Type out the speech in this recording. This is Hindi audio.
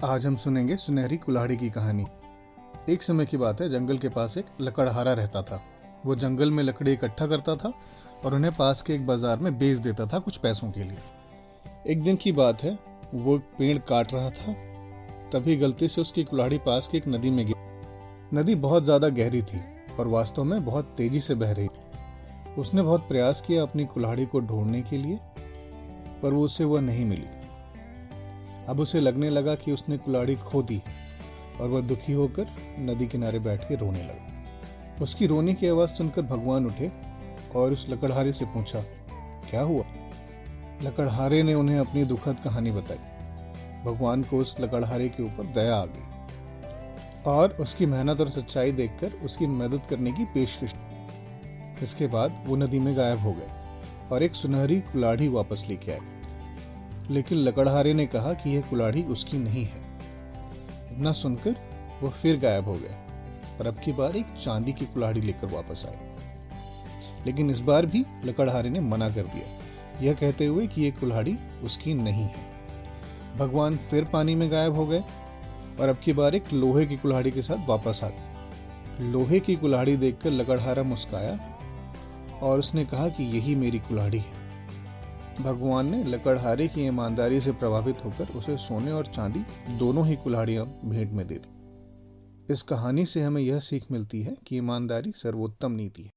आज हम सुनेंगे सुनहरी कुल्हाड़ी की कहानी। एक समय की बात है, जंगल के पास एक लकड़हारा रहता था। वो जंगल में लकड़ी इकट्ठा करता था और उन्हें पास के एक बाजार में बेच देता था कुछ पैसों के लिए। एक दिन की बात है, वो एक पेड़ काट रहा था, तभी गलती से उसकी कुल्हाड़ी पास की एक नदी में गिरी। नदी बहुत ज्यादा गहरी थी और वास्तव में बहुत तेजी से बह रही थी। उसने बहुत प्रयास किया अपनी कुल्हाड़ी को ढूंढने के लिए, पर उसे वह नहीं मिली। अब उसे लगने लगा कि उसने कुल्हाड़ी खो दी और वह दुखी होकर नदी किनारे बैठ के रोने लगा। उसकी रोने की आवाज सुनकर भगवान उठे और उस लकड़हारे से पूछा, क्या हुआ? लकड़हारे ने उन्हें अपनी दुखद कहानी बताई। भगवान को उस लकड़हारे के ऊपर दया आ गई और उसकी मेहनत और सच्चाई देखकर उसकी मदद करने की पेशकश। इसके बाद वो नदी में गायब हो गए और एक सुनहरी कुल्हाड़ी वापस लेके आए। लेकिन लकड़हारे ने कहा कि यह कुल्हाड़ी उसकी नहीं है। इतना सुनकर वो फिर गायब हो गए और अब की बार एक चांदी की कुल्हाड़ी लेकर वापस आए। लेकिन इस बार भी लकड़हारे ने मना कर दिया, यह कहते हुए कि यह कुल्हाड़ी उसकी नहीं है। भगवान फिर पानी में गायब हो गए और अब की बार एक लोहे की कुल्हाड़ी के साथ वापस आ गए। लोहे की कुल्हाड़ी देखकर लकड़हारा मुस्काया और उसने कहा कि यही मेरी कुल्हाड़ी है। भगवान ने लकड़हारे की ईमानदारी से प्रभावित होकर उसे सोने और चांदी दोनों ही कुल्हाड़ियां भेंट में दे दी। इस कहानी से हमें यह सीख मिलती है कि ईमानदारी सर्वोत्तम नीति है।